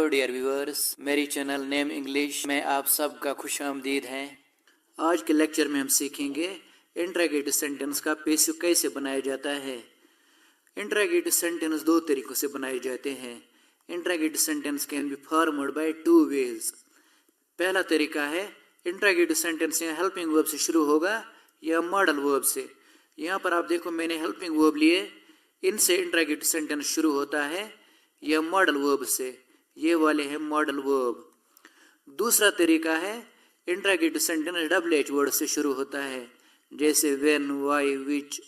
Dear viewers, मेरी channel name English में आप सबका खुश आमदीद है। आज के लेक्चर में हम सीखेंगे इंट्रोगेटिव सेंटेंस का पैसिव कैसे बनाया जाता है। इंट्रोगेटिव सेंटेंस दो तरीकों से बनाए जाते हैं। Interrogative sentence can be formed by two ways. पहला तरीका है इंट्रोगेटिव सेंटेंस या हेल्पिंग वर्ब से शुरू होगा या मॉडल वर्ब से। यहाँ पर आप देखो मैंने हेल्पिंग वर्ब लिए, इनसे इंट्रोगेटिव सेंटेंस शुरू होता है या मॉडल वर्ब से, ये वाले हैं मॉडल वर्ब। दूसरा तरीका है interrogative sentence double H word से शुरू होता है, जैसे when, why, which,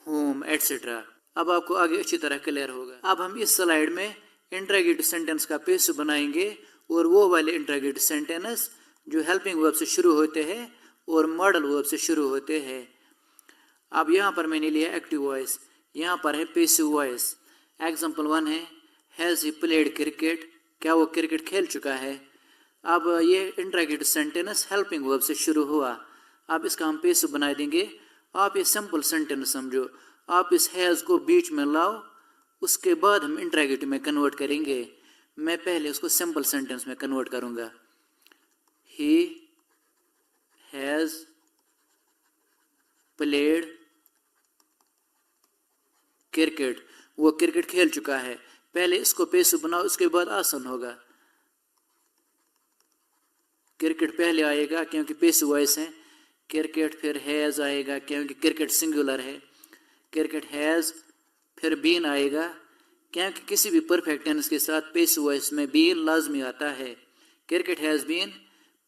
home etcetera. अब आपको आगे अच्छी तरह क्लियर होगा। अब हम इस स्लाइड में इंट्रोगेटिव सेंटेंस का पैसिव बनाएंगे और वो वाले इंट्रोगेटिव सेंटेंस जो हेल्पिंग वर्ब से शुरू होते हैं और मॉडल वर्ब से शुरू होते हैं। अब यहाँ पर मैंने लिया एक्टिव वॉइस, यहाँ पर है पैसिव वॉइस। एग्जाम्पल 1 है हैज़ ही प्लेड क्रिकेट, क्या वो क्रिकेट खेल चुका है। अब ये इंट्रोगेटिव सेंटेंस हेल्पिंग वर्ब से शुरू हुआ, अब इसका हम पैसिव बना देंगे। आप ये सिंपल सेंटेंस समझो, आप इस हैज़ को बीच में लाओ, उसके बाद हम इंट्रोगेटिव में कन्वर्ट करेंगे। मैं पहले उसको सिंपल सेंटेंस में कन्वर्ट करूँगा। ही हैज़ प्लेड क्रिकेट, वो क्रिकेट खेल चुका है। पहले इसको पैसिव बनाओ, उसके बाद आसान होगा। क्रिकेट पहले आएगा क्योंकि पैसिव वॉइस है, क्रिकेट फिर हैज़ आएगा क्योंकि क्रिकेट सिंगुलर है, क्रिकेट हैज़, फिर बीन आएगा क्योंकि किसी भी परफेक्ट टेंस के साथ पैसिव वॉइस में बीन लाजमी आता है। क्रिकेट हैज़ बीन,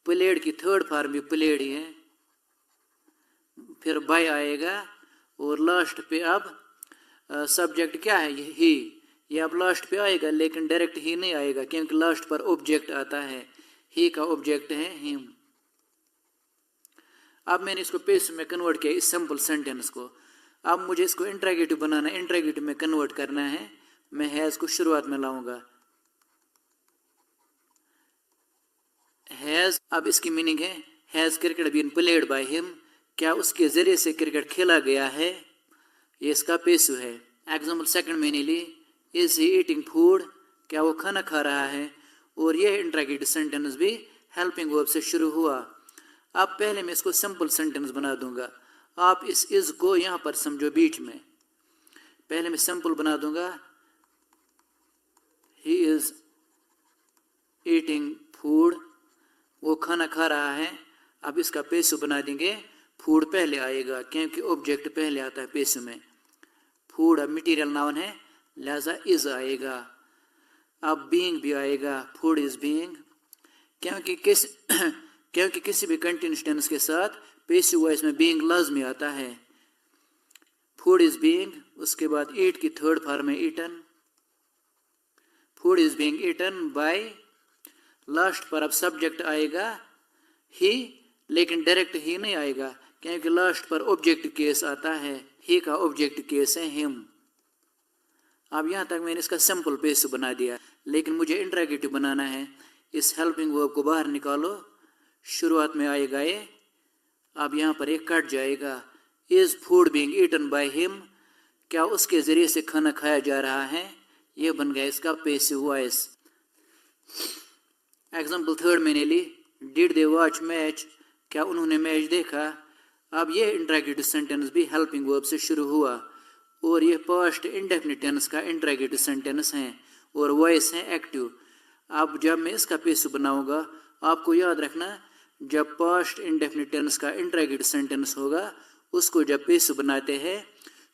प्लेड की थर्ड फॉर्म भी प्लेड ही है, फिर बाय आएगा और लास्ट पे अब सब्जेक्ट क्या है, ही। ये अब लास्ट पे आएगा लेकिन डायरेक्ट ही नहीं आएगा क्योंकि लास्ट पर ऑब्जेक्ट आता है, ही का ऑब्जेक्ट है हिम। अब मैंने इसको पैसिव में कन्वर्ट किया इस सिंपल सेंटेंस को। अब मुझे इसको इंट्रोगेटिव बनाना है, इंट्रोगेटिव में कन्वर्ट करना है। मैं हैज़ को शुरुआत में लाऊंगा। हैज़, अब इसकी मीनिंग है has cricket been played by him, क्या उसके जरिए से क्रिकेट खेला गया है, ये इसका पैसिव है। एग्जाम्पल सेकंड मैंने ली इज ही ईटिंग फूड, क्या वो खाना खा रहा है, और यह इंट्रोगेटिव सेंटेंस भी हेल्पिंग वर्ब से शुरू हुआ। अब पहले मैं इसको सिंपल सेंटेंस बना दूंगा। आप इस इज को यहाँ पर समझो बीच में, पहले मैं सिंपल बना दूंगा। ही इज ईटिंग फूड, वो खाना खा रहा है। अब इसका पैसिव बना देंगे, फूड पहले आएगा क्योंकि ऑब्जेक्ट पहले आता है पैसिव में। फूड अब मटीरियल नाउन है लिहाजा इज आएगा। अब बीइंग भी आएगा, फूड इज बीइंग, क्योंकि किसी भी कंटिन्यूअस टेंस के साथ पैसिव वॉइस में बीइंग लाजमी आता है। फूड इज बीइंग, उसके बाद ईट की थर्ड फॉर्म है eaten, food is being eaten by, last पर अब सब्जेक्ट आएगा ही, लेकिन डायरेक्ट ही नहीं आएगा क्योंकि लास्ट पर ऑब्जेक्ट केस आता है, ही का ऑब्जेक्ट केस है हिम। अब यहाँ तक मैंने इसका सिंपल पैसिव बना दिया, लेकिन मुझे इंट्रोगेटिव बनाना है। इस हेल्पिंग वर्ब को बाहर निकालो, शुरुआत में आएगा ये, अब यहाँ पर एक कट जाएगा। Is food being eaten by him, क्या उसके जरिए से खाना खाया जा रहा है, ये बन गया इसका पैसिव वॉइस। एग्जाम्पल थर्ड मैंने ली डिड दे वॉच मैच, क्या उन्होंने मैच देखा। अब ये इंट्रोगेटिव सेंटेंस भी हेल्पिंग वर्ब से शुरू हुआ और ये पास्ट इंडेफिनिट टेंस का इंट्रोगेटिव सेंटेंस है और वॉइस है एक्टिव। अब जब मैं इसका पैसिव बनाऊंगा, आपको याद रखना जब पास्ट इंडेफिनिट टेंस का इंट्रोगेटिव सेंटेंस होगा उसको जब पैसिव बनाते हैं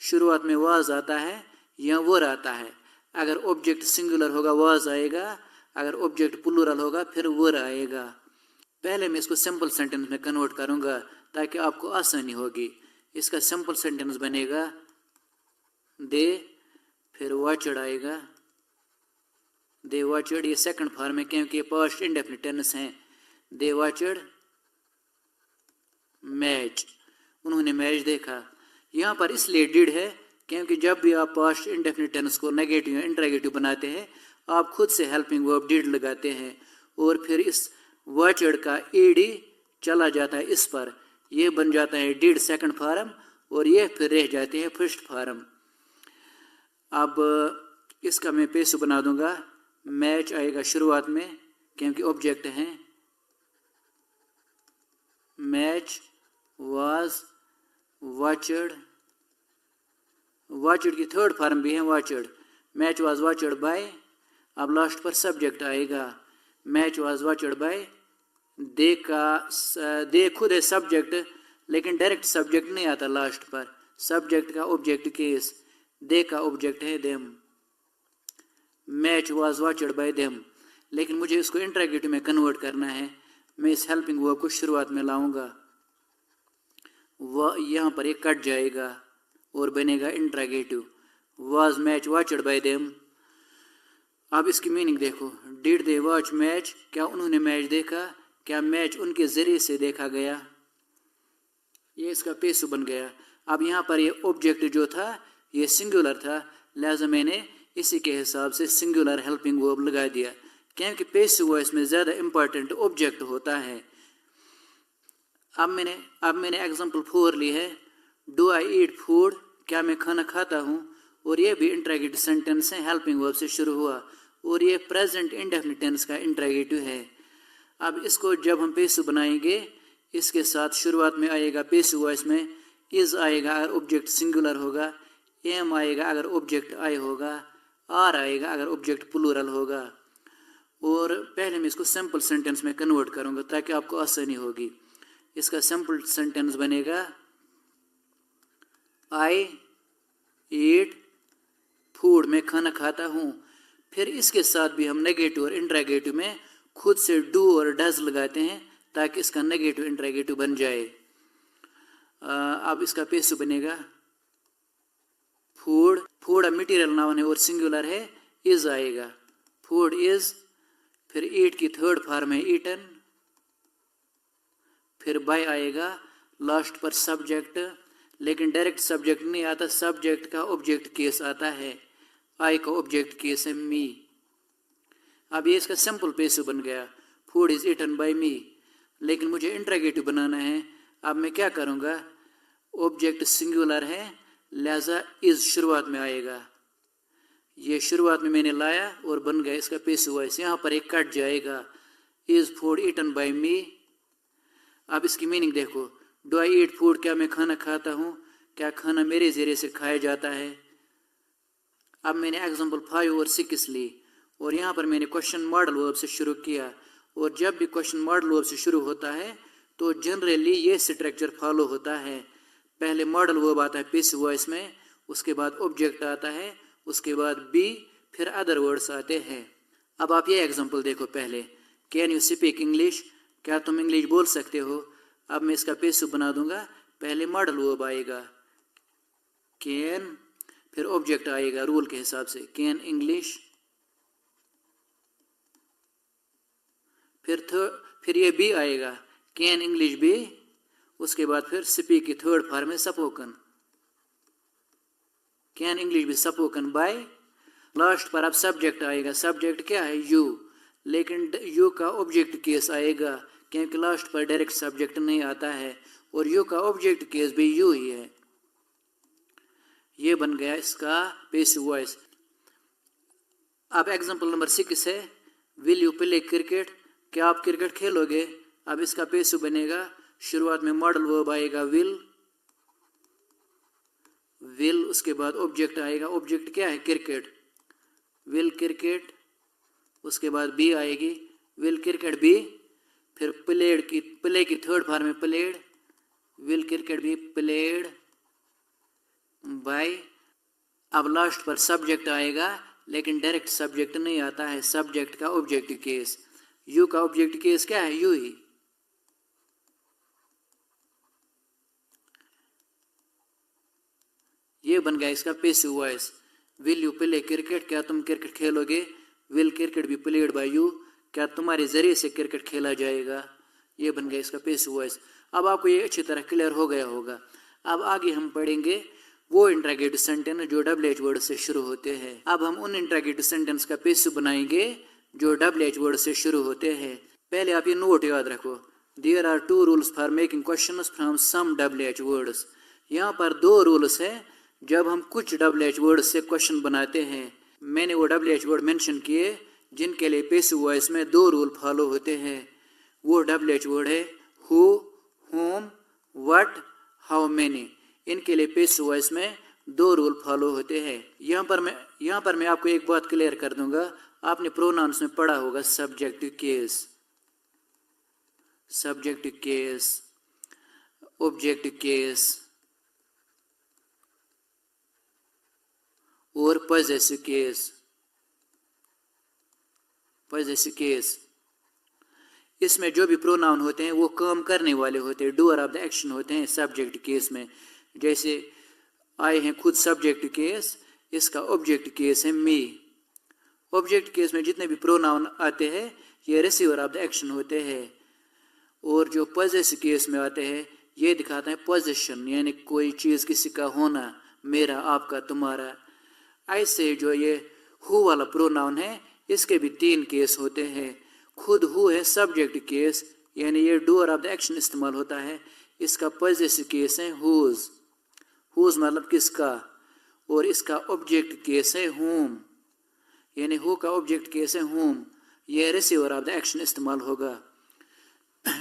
शुरुआत में वाज आता है या वर आता है। अगर ऑब्जेक्ट सिंगुलर होगा वाज आएगा, अगर ऑब्जेक्ट प्लूरल होगा फिर वर आएगा। पहले मैं इसको सिंपल सेंटेंस में कन्वर्ट करूंगा ताकि आपको आसानी होगी। इसका सिंपल सेंटेंस बनेगा दे, फिर वॉचड आएगा, दे वॉचड, ये सेकंड फॉर्म है क्योंकि ये पास्ट इंडेफिनिट टेंस है। दे वॉचड मैच, उन्होंने मैच देखा। यहाँ पर इसलिए डिड है क्योंकि जब भी आप पास्ट इंडेफिनिट टेंस को नेगेटिव या इंट्रोगेटिव बनाते हैं आप खुद से हेल्पिंग वर्ब डिड लगाते हैं और फिर इस वॉचड का ईडी चला जाता है इस पर, ये बन जाता है डिड सेकंड फॉर्म और ये फिर रह जाते हैं फर्स्ट फॉर्म। अब इसका मैं पैसिव बना दूंगा मैच आएगा शुरुआत में क्योंकि ऑब्जेक्ट हैं। मैच वाज वॉचड, वॉचड की थर्ड फॉर्म भी है watched. Match was watched by, अब लास्ट पर सब्जेक्ट आएगा। Match was watched by, they खुद है सब्जेक्ट, लेकिन डायरेक्ट सब्जेक्ट नहीं आता लास्ट पर। सब्जेक्ट का ऑब्जेक्ट केस, दे का ऑब्जेक्ट है them. Match was watched bye them, लेकिन मुझे इसको इंटरोगेटिव में कन्वर्ट करना है। मैं इस हेल्पिंग वर्ब को शुरुआत में लाऊंगा, वह यहाँ पर एक कट जाएगा और बनेगा interrogative. Was match watched bye them. अब इसकी मीनिंग देखो, डिड दे वॉच मैच, क्या उन्होंने मैच देखा, क्या मैच उनके जरिए से देखा गया। ये इसका पेसु बन गया। अब यहाँ पर ये ऑब्जेक्ट जो था ये सिंगुलर था, लिहाजा मैंने इसी के हिसाब से सिंगुलर हेल्पिंग वर्ब लगा दिया, क्योंकि पेसिव वॉइस में ज़्यादा इम्पॉर्टेंट ऑब्जेक्ट होता है। अब मैंने एग्जांपल 4 ली है, डू आई ईट फूड, क्या मैं खाना खाता हूँ, और ये भी इंटरोगेटिव सेंटेंस है, हेल्पिंग वर्ब से शुरू हुआ, और ये प्रेजेंट इंडेफिनिट टेंस का इंटरोगेटिव है। अब इसको जब हम पेसिव बनाएंगे, इसके साथ शुरुआत में आएगा पेसिव वॉइस में इज़ आएगा अगर ऑब्जेक्ट सिंगुलर होगा, एम आएगा अगर ऑब्जेक्ट आई होगा, आर आएगा अगर ऑब्जेक्ट प्लूरल होगा। और पहले मैं इसको सिंपल सेंटेंस में कन्वर्ट करूँगा ताकि आपको आसानी होगी। इसका सिंपल सेंटेंस बनेगा आई ईट फूड, मैं खाना खाता हूँ। फिर इसके साथ भी हम नेगेटिव और इंटरोगेटिव में खुद से डू और डज लगाते हैं ताकि इसका नेगेटिव इंटरोगेटिव बन जाए। अब इसका पेसिव बनेगा फूड, फूड मटीरियल नाउन है और सिंगुलर है, इज आएगा, फूड इज। फिर ईट की थर्ड फॉर्म है ईटन, फिर बाय आएगा, लास्ट पर सब्जेक्ट, लेकिन डायरेक्ट सब्जेक्ट नहीं आता, सब्जेक्ट का ऑब्जेक्ट केस आता है, आई का ऑब्जेक्ट केस है मी। अब ये इसका सिंपल पेसिव बन गया, फूड इज ईटन बाय मी। लेकिन मुझे इंटरोगेटिव बनाना है, अब मैं क्या करूँगा, ऑब्जेक्ट सिंगुलर है लिहाजा इज शुरुआत में आएगा। ये शुरुआत में मैंने लाया और बन गया इसका पेसिव वॉइस। यहाँ पर एक कट जाएगा, इज फूड ईटन बाय मी। अब इसकी मीनिंग देखो, डू आई ईट फूड, क्या मैं खाना खाता हूँ, क्या खाना मेरे जरिए से खाया जाता है। अब मैंने एग्जाम्पल 5 और 6 ली और यहाँ पर मैंने क्वेश्चन मॉडल वर्ब से शुरू किया। और जब भी क्वेश्चन मॉडल वर्ब से शुरू होता है तो जनरली ये स्ट्रक्चर फॉलो होता है, पहले मॉडल वर्ब आता है पेसिव वॉइस में, उसके बाद ऑब्जेक्ट आता है, उसके बाद बी, फिर अदर वर्ड्स आते हैं। अब आप ये एग्जांपल देखो, पहले कैन यू स्पीक इंग्लिश, क्या तुम इंग्लिश बोल सकते हो। अब मैं इसका पेसिव बना दूंगा, पहले मॉडल वर्ब आएगा कैन, फिर ऑब्जेक्ट आएगा रूल के हिसाब से कैन इंग्लिश, फिर ये बी आएगा कैन इंग्लिश बी, उसके बाद फिर स्पीक की थर्ड फॉर्म है spoken, can English be spoken by. Last पर अब सब्जेक्ट आएगा, सब्जेक्ट क्या है यू, लेकिन यू का ऑब्जेक्ट केस आएगा क्योंकि लास्ट पर डायरेक्ट सब्जेक्ट नहीं आता है, और यू का ऑब्जेक्ट केस भी यू ही है। ये बन गया इसका पेसिव वॉइस। अब एग्जांपल नंबर 6 है, विल यू प्ले क्रिकेट, क्या आप क्रिकेट खेलोगे। अब इसका पेसिव बनेगा, शुरुआत में मॉडल वर्ब आएगा विल, उसके बाद ऑब्जेक्ट आएगा, ऑब्जेक्ट क्या है क्रिकेट, विल क्रिकेट, उसके बाद बी आएगी विल क्रिकेट बी, फिर प्ले की थर्ड फॉर्म में played, will cricket be played by. अब लास्ट पर सब्जेक्ट आएगा लेकिन डायरेक्ट सब्जेक्ट नहीं आता है, सब्जेक्ट का ऑब्जेक्ट केस, यू का ऑब्जेक्ट केस क्या है यू ही। ये बन गया इसका passive voice, will you play cricket, क्या तुम क्रिकेट खेलोगे, will cricket be played by you, क्या तुम्हारे जरिए से क्रिकेट खेला जाएगा। ये बन गया इसका पेसिव वॉइस। अब आपको ये अच्छी तरह क्लियर हो गया होगा। अब आगे हम पढ़ेंगे वो इंटरोगेटिव सेंटेंस जो WH वर्ड से शुरू होते हैं। अब हम उन इंटरोगेटिव सेंटेंस का पेसिव बनाएंगे जो WH वर्ड से शुरू होते हैं। पहले आप ये नोट याद रखो, there are 2 rules for making questions from some WH words. यहाँ पर 2 रूल्स हैं जब हम कुछ WH वर्ड से क्वेश्चन बनाते हैं। मैंने वो WH वर्ड मेंशन किए जिनके लिए पैसिव वॉइस में 2 रूल फॉलो होते हैं। वो WH वर्ड है who, whom, what, how many। इनके लिए पैसिव वॉइस में 2 रूल फॉलो होते हैं। यहाँ पर मैं आपको एक बात क्लियर कर दूंगा। आपने प्रोनाउंस में पढ़ा होगा subjective case, subjective case, objective case और पॉजेसिव केस। पॉजेसिव केस इसमें जो भी प्रोनाउन होते हैं वो काम करने वाले होते हैं, डूअर ऑफ द एक्शन होते हैं सब्जेक्ट केस में। जैसे आए हैं खुद सब्जेक्ट केस, इसका ऑब्जेक्ट केस है मी। ऑब्जेक्ट केस में जितने भी प्रोनाउन आते हैं ये रिसीवर ऑफ द एक्शन होते हैं। और जो पॉजेसिव केस में आते हैं ये दिखाते हैं पोजेशन, यानी कोई चीज़ किसी का होना, मेरा, आपका, तुम्हारा। ऐसे जो ये हु वाला प्रोनाउन है इसके भी 3 केस होते हैं। खुद हु है सब्जेक्ट केस, यानी ये डूअर ऑफ द एक्शन इस्तेमाल होता है। इसका पॉजेसिव केस है हुज, हुज मतलब किसका। और इसका ऑब्जेक्ट केस है हुम, यानी हु का ऑब्जेक्ट केस है हुम। ये रिसीवर ऑफ द एक्शन इस्तेमाल होगा।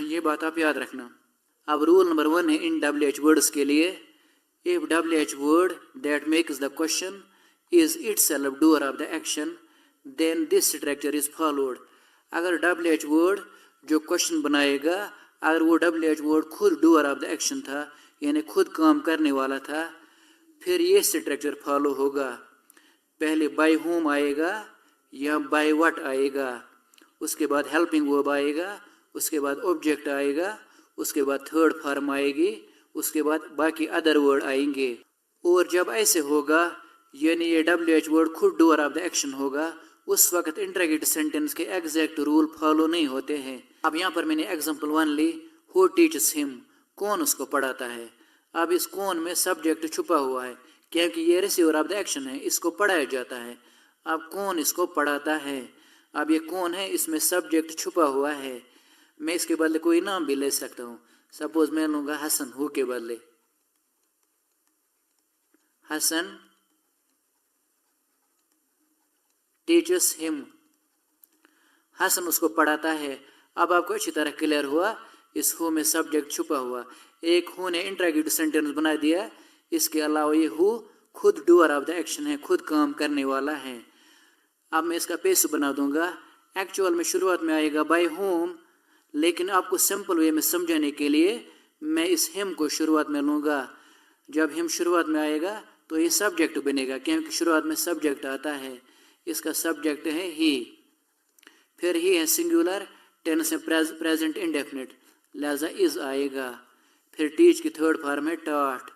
ये बात आप याद रखना। अब रूल नंबर 1 है इन WH वर्ड्स के लिए, if WH word that makes the question is itself doer of the action, then this structure is followed। अगर WH वर्ड जो क्वेश्चन बनाएगा, अगर वो WH वर्ड खुद डूअर ऑफ द एक्शन था, यानी खुद काम करने वाला था, फिर ये स्ट्रक्चर फॉलो होगा। पहले बाय होम आएगा या बाय व्हाट आएगा, उसके बाद हेल्पिंग वर्ब आएगा, उसके बाद ऑब्जेक्ट आएगा, उसके बाद थर्ड फॉर्म आएगी, उसके बाद बाकी अदर वर्ड आएंगे। और जब ऐसे होगा यानी ये WH वर्ड खुद डूअर ऑफ द एक्शन होगा, उस वक्त इंटरोगेटिव सेंटेंस के एग्जैक्ट रूल फॉलो नहीं होते हैं। अब यहाँ पर मैंने एग्जांपल 1 ली, हु टीचेस हिम, कौन उसको पढ़ाता है। अब इस कौन में सब्जेक्ट छुपा हुआ है क्योंकि ये रिसीवर ऑफ द एक्शन है, इसको पढ़ाया जाता है। अब कौन इसको पढ़ाता है, अब ये कौन है, इसमें सब्जेक्ट छुपा हुआ है। मैं इसके बदले कोई नाम भी ले सकता हूँ। सपोज मैं लूँगा हसन, हु के बदले हसन टीचर्स हिम, हसन उसको पढ़ाता है। अब आपको अच्छी तरह क्लियर हुआ इस हु में सब्जेक्ट छुपा हुआ। एक हु ने इंटरोगेटिव सेंटेंस बना दिया, इसके अलावा ये हु खुद डूअर ऑफ द एक्शन है, खुद काम करने वाला है। अब मैं इसका पेस बना दूंगा। एक्चुअल में शुरुआत में आएगा बाय होम, लेकिन आपको सिंपल वे में समझाने के लिए मैं इस हिम को शुरुआत में लूँगा। जब हिम शुरुआत में आएगा तो ये सब्जेक्ट बनेगा क्योंकि शुरुआत में सब्जेक्ट आता है। इसका सब्जेक्ट है ही, फिर ही है सिंगुलर, टेंस है प्रेजेंट इंडेफिनिट, लिहाजा इज आएगा। फिर टीच की थर्ड फॉर्म है टॉट,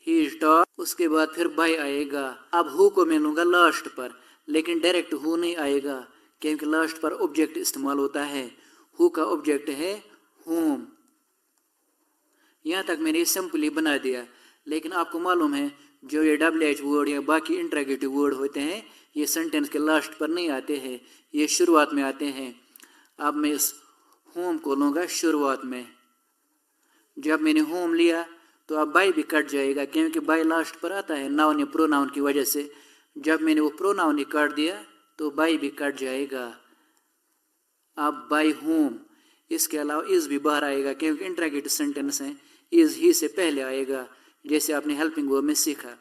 ही इज टॉट। उसके बाद फिर बाय आएगा। अब हु को मैं लूँगा लास्ट पर, लेकिन डायरेक्ट हु नहीं आएगा क्योंकि लास्ट पर ऑब्जेक्ट इस्तेमाल होता है। हु का ऑब्जेक्ट है होम। यहाँ तक मैंने सिंपली बना दिया, लेकिन आपको मालूम है जो ये WH वर्ड या बाकी इंटरोगेटिव वर्ड होते हैं ये सेंटेंस के लास्ट पर नहीं आते हैं, ये शुरुआत में आते हैं। अब मैं इस होम को लूँगा शुरुआत में। जब मैंने होम लिया तो अब बाय भी कट जाएगा क्योंकि बाय लास्ट पर आता है नाउन या प्रोनाउन की वजह से। जब मैंने वो प्रोनाउन ही काट दिया तो बाय भी कट जाएगा। अब बाय होम, इसके अलावा इज भी बाहर आएगा क्योंकि इंटरोगेटिव सेंटेंस है, इज ही से पहले आएगा, जैसे आपने हेल्पिंग वर्ब में सीखा।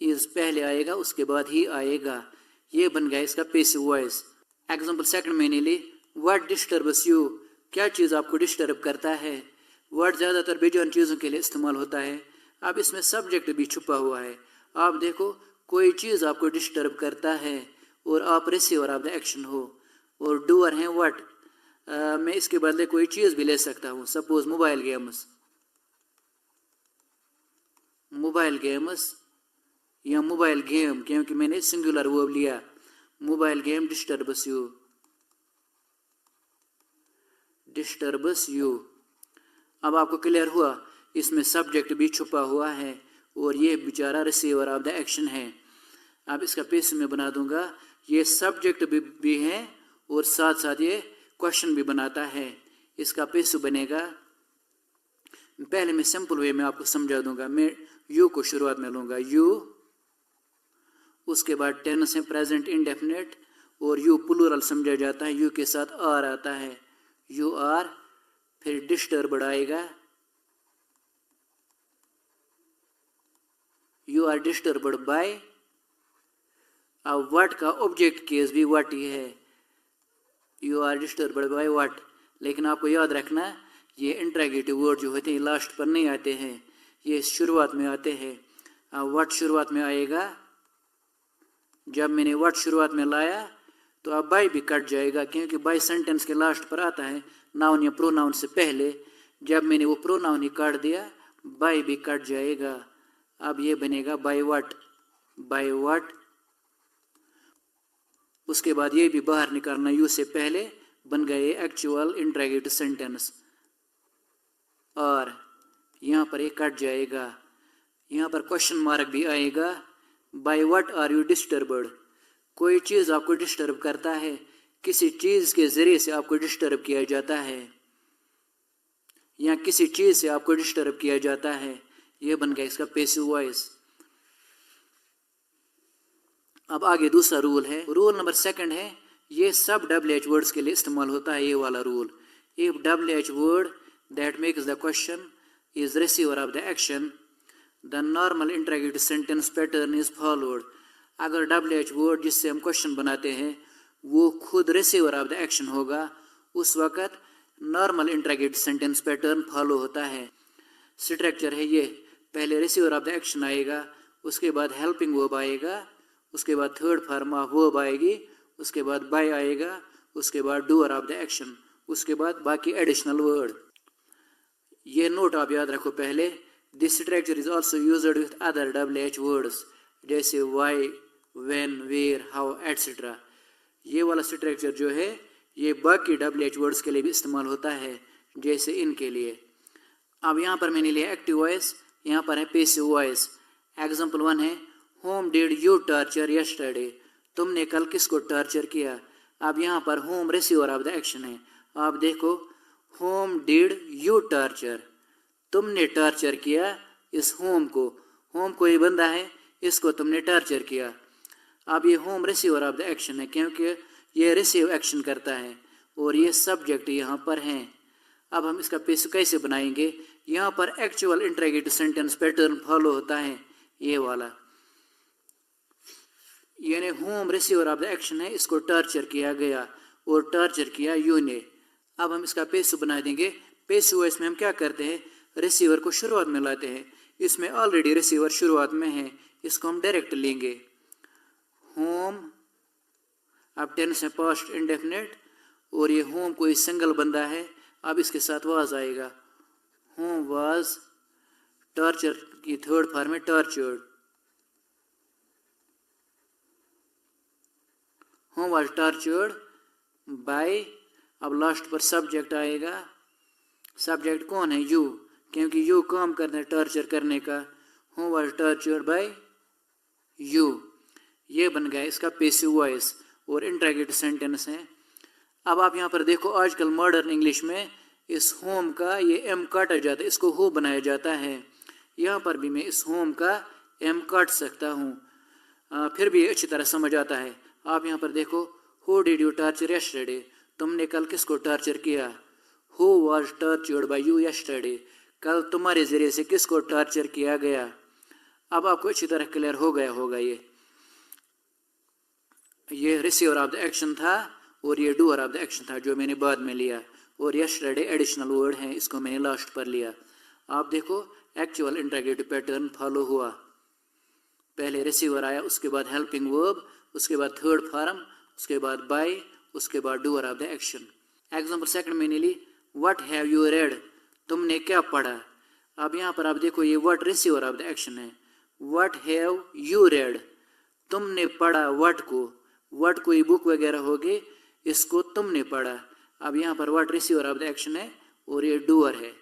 इज पहले आएगा, उसके बाद ही आएगा। ये बन गया इसका पैसिव वॉइस। एग्जांपल 2 मैंने ली, व्हाट डिस्टर्ब्स यू, क्या चीज़ आपको डिस्टर्ब करता है। वर्ड ज़्यादातर बेजान चीज़ों के लिए इस्तेमाल होता है। अब इसमें सब्जेक्ट भी छुपा हुआ है। आप देखो, कोई चीज़ आपको डिस्टर्ब करता है और आप रिसीवर ऑफ द एक्शन हो और डूअर हैं व्हाट। मैं इसके बदले कोई चीज़ भी ले सकता हूँ। Suppose mobile games, mobile games या मोबाइल गेम, क्योंकि मैंने सिंगुलर वर्ब लिया। Mobile game disturbs you, disturbs you. अब आपको क्लियर हुआ इसमें सब्जेक्ट भी छुपा हुआ है और ये बेचारा रिसीवर ऑफ द एक्शन है। अब इसका पैसिव में बना दूंगा, ये सब्जेक्ट भी है और साथ साथ ये क्वेश्चन भी बनाता है। इसका पैसिव बनेगा, पहले मैं सिंपल वे में आपको समझा दूंगा। मैं यू को शुरुआत में लूँगा, यू, उसके बाद टेंस है प्रेजेंट इंडेफिनिट, और यू प्लूरल समझा जाता है, यू के साथ आर आता है, यू आर, फिर डिस्टर्ब्ड आएगा, यू आर डिस्टर्ब्ड बाय। अब व्हाट का ऑब्जेक्ट केस भी व्हाट ही है, you are disturbed by what, लेकिन आपको याद रखना ये इंट्रोगेटिव वर्ड जो होते हैं लास्ट पर नहीं आते हैं, ये शुरुआत में आते हैं। अब व्हाट शुरुआत में आएगा, जब मैंने व्हाट शुरुआत में लाया तो अब बाय भी कट जाएगा, क्योंकि बाय सेंटेंस के लास्ट पर आता है नाउन या प्रोनाउन से पहले। जब मैंने वो प्रोनाउन ही काट दिया बाय भी कट जाएगा। अब ये बनेगा बाय व्हाट, बाय व्हाट। उसके बाद ये भी बाहर निकालना, यू से पहले बन गए एक्चुअल इंट्रोगेटिव सेंटेंस, और यहाँ पर ये कट जाएगा, यहाँ पर क्वेश्चन मार्क भी आएगा, by what are you disturbed. कोई चीज़ आपको डिस्टर्ब करता है, किसी चीज़ के ज़रिए से आपको डिस्टर्ब किया जाता है, या किसी चीज़ से आपको डिस्टर्ब किया जाता है, ये बन गया इसका पैसिव वॉइस। अब आगे दूसरा रूल है, रूल नंबर 2 है, ये सब WH वर्ड्स के लिए इस्तेमाल होता है ये वाला rule. If WH word that makes the question is receiver of the action, the normal interrogative sentence pattern is followed. अगर WH वर्ड जिससे हम क्वेश्चन बनाते हैं वो खुद रिसीवर ऑफ द एक्शन होगा, उस वक़्त normal interrogative sentence pattern follow होता है। स्ट्रक्चर है ये, पहले रिसीवर ऑफ द एक्शन आएगा, उसके बाद हेल्पिंग वर्ब आएगा, उसके बाद थर्ड फॉर्म ऑफ वर्ब आएगी, उसके बाद बाय आएगा, उसके बाद डूअर ऑफ द एक्शन, उसके बाद बाकी एडिशनल वर्ड। ये नोट आप याद रखो पहले, this structure is also used with other WH words जैसे why, when, where, how etcetera. ये वाला स्ट्रक्चर जो है ये बाकी WH वर्ड्स के लिए भी इस्तेमाल होता है, जैसे इनके लिए। अब यहाँ पर मैंने लिया एक्टिव वॉइस, यहाँ पर है पैसिव वॉइस। एग्जाम्पल 1 है, home did you torture yesterday. तुमने कल किसको टॉर्चर किया। अब यहाँ पर home receiver of the action है। आप देखो, होम डिड यू टॉर्चर, तुमने टॉर्चर किया इस होम को, होम कोई बंदा है, इसको तुमने टॉर्चर किया। अब ये home receiver of the action है, क्योंकि ये रिसीव एक्शन करता है और ये सब्जेक्ट यहाँ पर हैं। अब हम इसका पैसिव कैसे बनाएंगे, यहाँ पर actual interrogative sentence pattern follow होता है ये वाला, यानी home receiver of the action है, इसको टॉर्चर किया गया और टॉर्चर किया यू ने। अब हम इसका पैसिव बना देंगे। पैसिव वॉइस में हम क्या करते हैं, रिसीवर को शुरुआत में लाते हैं, इसमें ऑलरेडी रिसीवर शुरुआत में है, इसको हम डायरेक्ट लेंगे। होम, अब टेंस है पास्ट इंडेफिनिट, और ये होम कोई सिंगल बंदा है, अब इसके साथ वाज आएगा। होम वाज, टॉर्चर की थर्ड फॉर्म है tortured, whom was tortured by. अब लास्ट पर सब्जेक्ट आएगा, सब्जेक्ट कौन है, यू, क्योंकि यू काम करना है टॉर्चर करने का। Whom was tortured by you, ये बन गया इसका पैसिव वॉइस और इंट्रोगेटिव सेंटेंस है। अब आप यहाँ पर देखो, आजकल मॉडर्न इंग्लिश में इस होम का ये एम काटा जाता है, इसको हो बनाया जाता है। यहाँ पर भी मैं इस होम का एम काट सकता हूँ, फिर भी अच्छी तरह समझ आता है। आप यहाँ पर देखो, who did you torture yesterday, तुमने कल किसको टॉर्चर किया। Who was tortured by you yesterday, कल तुम्हारे ज़रिए से किसको टॉर्चर किया गया। अब आपको अच्छी तरह क्लियर हो गया होगा, ये रिसीवर ऑफ द एक्शन था और ये डूअर ऑफ द एक्शन था जो मैंने बाद में लिया, और यस्टरडे एडिशनल वर्ड है, इसको मैंने लास्ट पर लिया। आप देखो एक्चुअल इंट्रोगेटिव पैटर्न फॉलो हुआ, पहले रिसीवर आया, उसके बाद हेल्पिंग वर्ब, उसके बाद थर्ड फॉर्म, उसके बाद बाय, उसके बाद doer of the action. Example 2 मैंने ली, व्हाट हैव यू रेड, तुमने क्या पढ़ा। अब यहाँ पर आप देखो, ये what receiver of the action है, व्हाट हैव यू रेड, तुमने पढ़ा व्हाट को, व्हाट कोई बुक वगैरह होगी, इसको तुमने पढ़ा। अब यहाँ पर what receiver of the action है और ये डूअर है।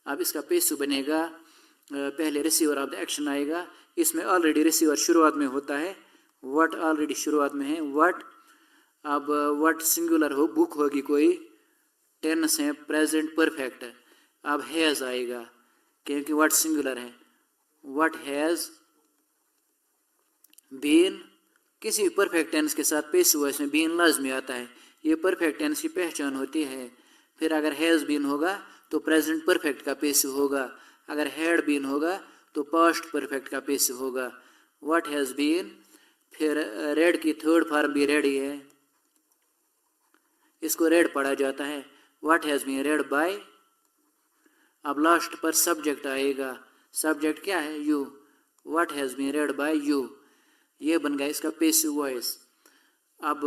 अब इसका पैसिव बनेगा, पहले रिसीवर ऑफ द एक्शन आएगा, इसमें ऑलरेडी रिसीवर शुरुआत में होता है, व्हाट ऑलरेडी शुरुआत में है, व्हाट। अब व्हाट सिंगुलर हो, बुक होगी कोई, टेंस है प्रेजेंट परफेक्ट, अब हैज़ आएगा क्योंकि व्हाट सिंगुलर है, व्हाट हैज़ बीन, किसी परफेक्ट टेंस के साथ पैसिव वॉइस में बीन लाजमी आता है, ये परफेक्ट टेंस की पहचान होती है। फिर अगर हैज़ बीन होगा तो प्रेजेंट परफेक्ट का पैसिव होगा, अगर हैड बीन होगा तो पास्ट परफेक्ट का पैसिव होगा। व्हाट हैज़ बीन, फिर रेड की थर्ड फॉर्म भी रेडी है, इसको रेड पढ़ा जाता है। What has been read by, अब लास्ट पर सब्जेक्ट आएगा, सब्जेक्ट क्या है, you. What has been read by you, ये बन गया इसका पैसिव वॉइस। अब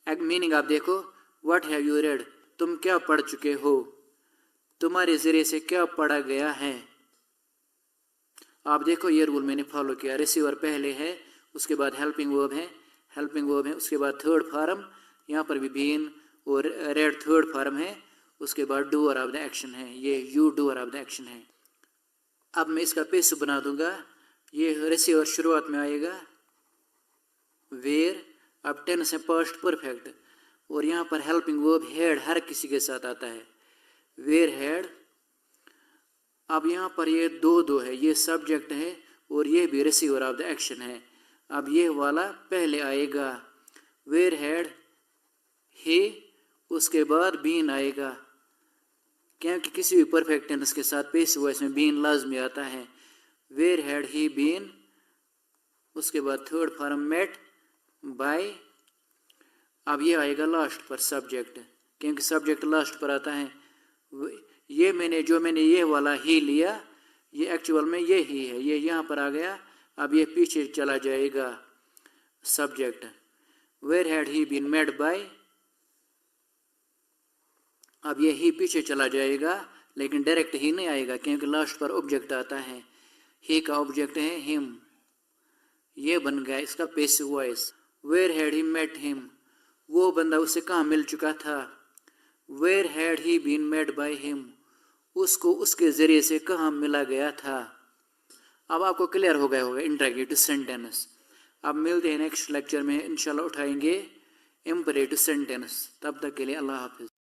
एक मीनिंग आप देखो, व्हाट हैव यू रेड, तुम क्या पढ़ चुके हो, तुम्हारे जरिए से क्या पढ़ा गया है। आप देखो ये रूल मैंने फॉलो किया, रिसीवर पहले है, उसके बाद हेल्पिंग वर्ब है, उसके बाद थर्ड फॉर्म, यहाँ पर भी बीन और रेड थर्ड फॉर्म है, उसके बाद डूअर ऑफ द एक्शन है, ये you doer of the action है। अब मैं इसका पैसिव बना दूंगा, ये रिसीवर शुरुआत में आएगा, वेयर, अब टेंस है पास्ट परफेक्ट, और यहाँ पर हेल्पिंग वर्ब हैड हर किसी के साथ आता है, वेयर हैड। अब यहाँ पर ये दो है, ये सब्जेक्ट है और ये भी रिसीवर ऑफ द एक्शन है। अब ये वाला पहले आएगा, वेयर हैड ही, उसके बाद बीन आएगा, क्योंकि किसी भी परफेक्ट टेंस के साथ पैसिव वॉइस में बीन लाजमी आता है। वेयर हैड ही बीन, उसके बाद थर्ड फॉर्म मेट बाय, अब ये आएगा लास्ट पर सब्जेक्ट, क्योंकि सब्जेक्ट लास्ट पर आता है। ये मैंने ये वाला ही लिया, ये एक्चुअल में ये ही है, ये यहाँ पर आ गया, अब ये पीछे चला जाएगा subject. Where had he been made by, अब ये ही पीछे चला जाएगा, लेकिन डायरेक्ट ही नहीं आएगा क्योंकि लास्ट पर ऑब्जेक्ट आता है, ही का ऑब्जेक्ट है हिम, ये बन गया इसका passive voice. Where had he met him, वो बंदा उसे कहाँ मिल चुका था। Where had he been met by him, उसको उसके जरिए से कहाँ मिला गया था। अब आपको क्लियर हो गया होगा इंटरगेटिव सेंटेंस। अब मिलते हैं नेक्स्ट लेक्चर में, इंशाल्लाह उठाएंगे इंपरेटिव सेंटेंस। तब तक के लिए अल्लाह हाफिज।